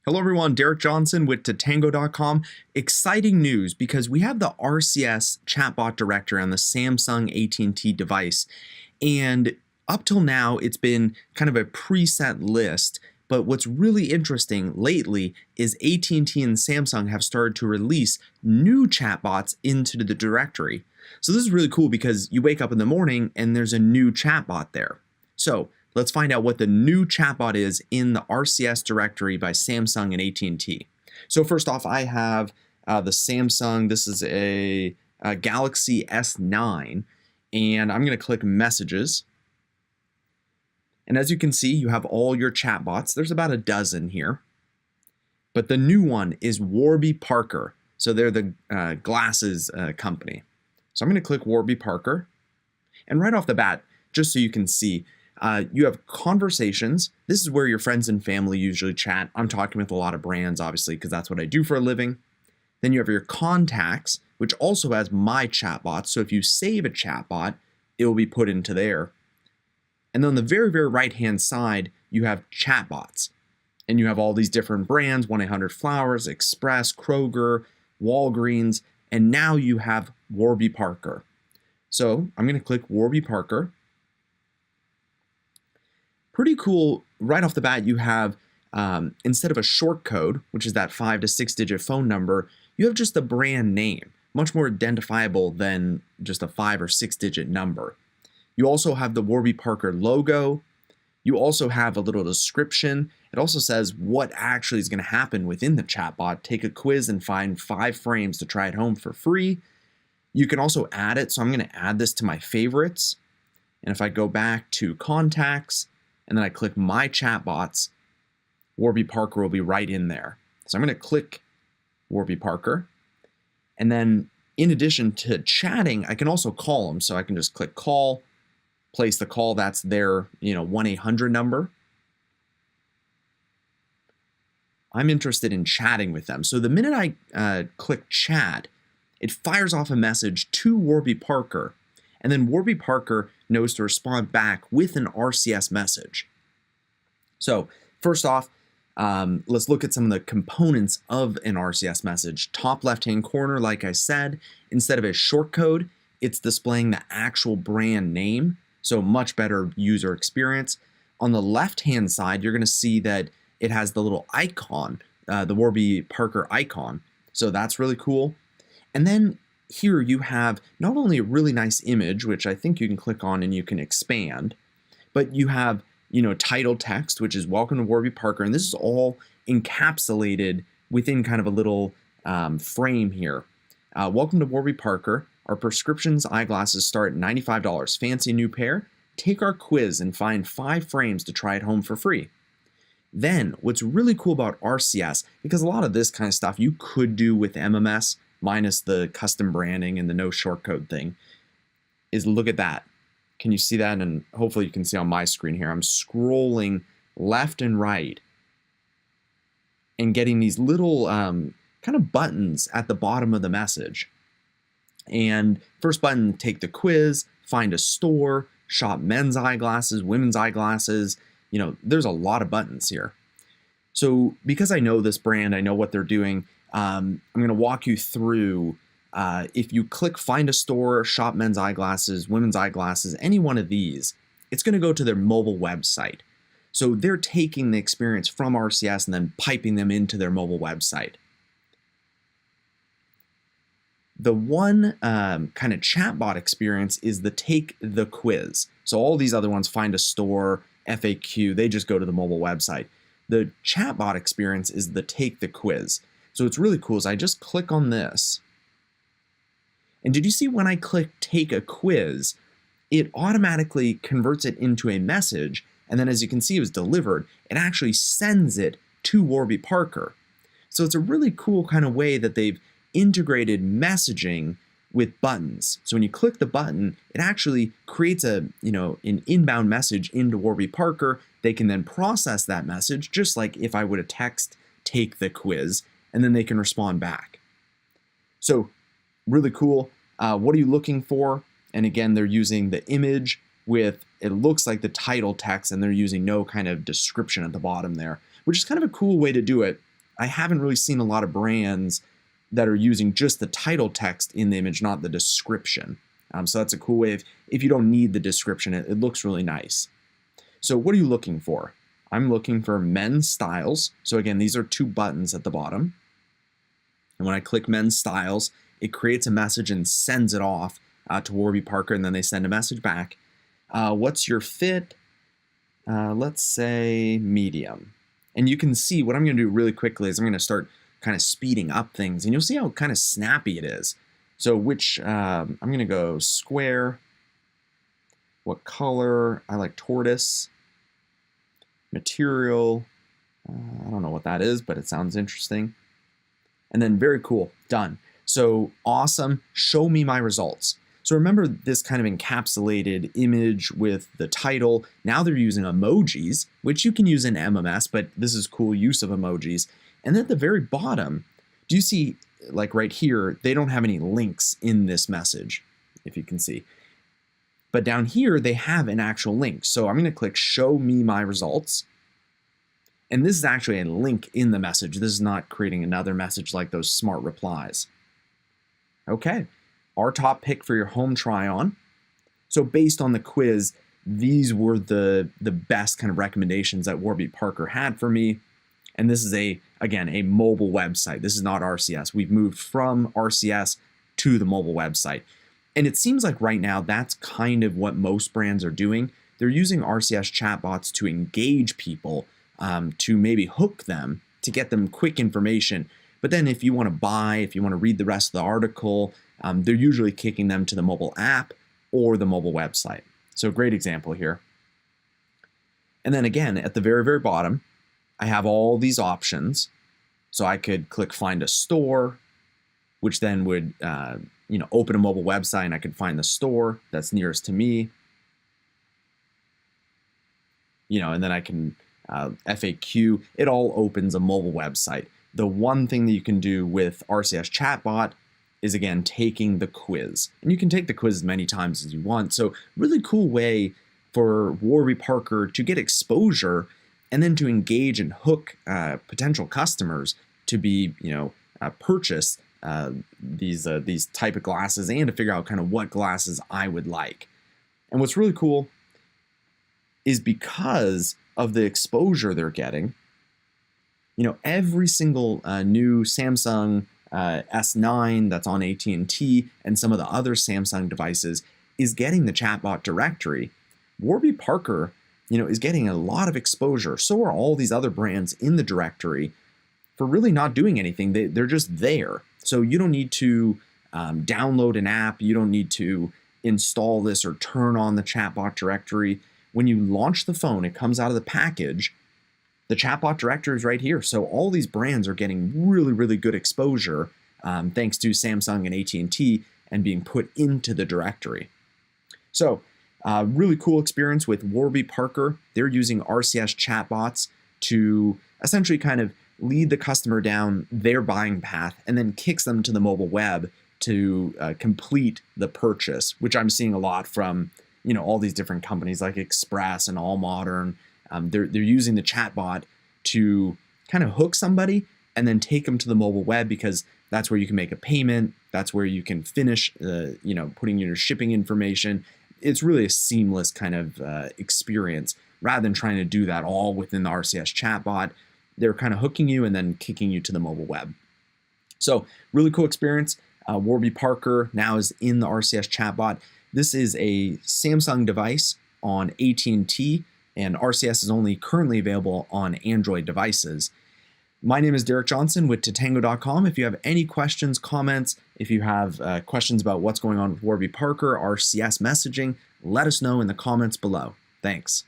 Hello everyone, Derek Johnson with Tatango.com. Exciting news because we have the RCS Chatbot directory on the Samsung AT&T device. And up till now, it's been kind of a preset list. But what's really interesting lately is AT&T and Samsung have started to release new chatbots into the directory. So this is really cool because you wake up in the morning and there's a new chatbot there. So let's find out what the new chatbot is in the RCS directory by Samsung and AT&T. So first off, I have the Samsung. This is a Galaxy S9, and I'm going to click Messages. And as you can see, you have all your chatbots. There's about a dozen here. But the new one is Warby Parker. So they're the glasses company. So I'm going to click Warby Parker. And right off the bat, just so you can see, you have conversations. This is where your friends and family usually chat. I'm talking with a lot of brands, obviously, because that's what I do for a living. Then you have your contacts, which also has my chatbot. So if you save a chatbot, it will be put into there. And then on the very, very right-hand side, you have chatbots. And you have all these different brands, 1-800-Flowers, Express, Kroger, Walgreens, and now you have Warby Parker. So I'm going to click Warby Parker. Pretty cool. Right off the bat, you have, instead of a short code, which is that 5 to 6 digit phone number, you have just the brand name, much more identifiable than just a 5 or 6 digit number. You also have the Warby Parker logo. You also have a little description. It also says what actually is going to happen within the chatbot. Take a quiz and find 5 frames to try at home for free. You can also add it. So I'm going to add this to my favorites. And if I go back to contacts, and then I click My Chatbots, Warby Parker will be right in there. So I'm going to click Warby Parker. And then in addition to chatting, I can also call them. So I can just click Call, place the call. That's their 1-800 number. I'm interested in chatting with them. So the minute I click Chat, it fires off a message to Warby Parker. And then Warby Parker knows to respond back with an RCS message. So first off, let's look at some of the components of an RCS message. Top left-hand corner, like I said, instead of a short code, it's displaying the actual brand name. So much better user experience. On the left-hand side, you're going to see that it has the little icon, the Warby Parker icon. So that's really cool. And then here you have not only a really nice image, which I think you can click on and you can expand, but you have, title text, which is Welcome to Warby Parker. And this is all encapsulated within kind of a little frame here. Welcome to Warby Parker. Our prescriptions eyeglasses start at $95. Fancy new pair? Take our quiz and find 5 frames to try at home for free. Then what's really cool about RCS, because a lot of this kind of stuff you could do with MMS, minus the custom branding and the no shortcode thing, is look at that. Can you see that? And hopefully you can see on my screen here, I'm scrolling left and right and getting these little kind of buttons at the bottom of the message. And first button, take the quiz, find a store, shop men's eyeglasses, women's eyeglasses. There's a lot of buttons here. So because I know this brand, I know what they're doing, I'm going to walk you through, if you click find a store, shop men's eyeglasses, women's eyeglasses, any one of these, it's going to go to their mobile website. So they're taking the experience from RCS and then piping them into their mobile website. The one kind of chatbot experience is the take the quiz. So all these other ones, find a store, FAQ, they just go to the mobile website. The chatbot experience is the take the quiz. So it's really cool. So I just click on this. And did you see when I click take a quiz, it automatically converts it into a message. And then as you can see, it was delivered. It actually sends it to Warby Parker. So it's a really cool kind of way that they've integrated messaging with buttons. So when you click the button, it actually creates an inbound message into Warby Parker. They can then process that message, just like if I would have text take the quiz, and then they can respond back. So really cool. What are you looking for? And again, they're using the image with, it looks like the title text, and they're using no kind of description at the bottom there, which is kind of a cool way to do it. I haven't really seen a lot of brands that are using just the title text in the image, not the description. So that's a cool way if you don't need the description, it looks really nice. So what are you looking for? I'm looking for men's styles. So again, these are 2 buttons at the bottom. And when I click men's styles, it creates a message and sends it off to Warby Parker, and then they send a message back. What's your fit? Let's say medium. And you can see what I'm going to do really quickly is I'm going to start kind of speeding up things, and you'll see how kind of snappy it is. So I'm going to go square. What color? I like tortoise. Material. I don't know what that is, but it sounds interesting. And then very cool, done. So awesome, show me my results. So remember this kind of encapsulated image with the title. Now they're using emojis, which you can use in MMS, but this is cool use of emojis. And then at the very bottom, do you see, like right here, they don't have any links in this message, if you can see. But down here, they have an actual link. So I'm going to click show me my results. And this is actually a link in the message. This is not creating another message like those smart replies. Okay, our top pick for your home try on. So based on the quiz, these were the best kind of recommendations that Warby Parker had for me. And this is again, a mobile website. This is not RCS. We've moved from RCS to the mobile website. And it seems like right now that's kind of what most brands are doing. They're using RCS chatbots to engage people, to maybe hook them, to get them quick information. But then if you want to buy, if you want to read the rest of the article, they're usually kicking them to the mobile app or the mobile website. So great example here. And then again, at the very, very bottom, I have all these options. So I could click find a store, which then would open a mobile website, and I could find the store that's nearest to me. And then I can FAQ. It all opens a mobile website. The one thing that you can do with RCS Chatbot is, again, taking the quiz. And you can take the quiz as many times as you want. So really cool way for Warby Parker to get exposure and then to engage and hook potential customers to be, purchase these type of glasses, and to figure out kind of what glasses I would like. And what's really cool is because of the exposure they're getting, every single new Samsung S9 that's on AT&T and some of the other Samsung devices is getting the chatbot directory. Warby Parker, is getting a lot of exposure. So are all these other brands in the directory for really not doing anything. They're just there. So you don't need to download an app. You don't need to install this or turn on the chatbot directory. When you launch the phone, it comes out of the package. The chatbot directory is right here. So all these brands are getting really, really good exposure thanks to Samsung and AT&T and being put into the directory. So really cool experience with Warby Parker. They're using RCS chatbots to essentially kind of lead the customer down their buying path and then kicks them to the mobile web to complete the purchase, which I'm seeing a lot from all these different companies like Express and All Modern. They're using the chatbot to kind of hook somebody and then take them to the mobile web, because that's where you can make a payment. That's where you can finish, putting your shipping information. It's really a seamless kind of experience rather than trying to do that all within the RCS chatbot. They're kind of hooking you and then kicking you to the mobile web. So really cool experience. Warby Parker now is in the RCS chatbot. This is a Samsung device on AT&T, and RCS is only currently available on Android devices. My name is Derek Johnson with Tatango.com. If you have any questions, comments, if you have questions about what's going on with Warby Parker, RCS messaging, let us know in the comments below. Thanks.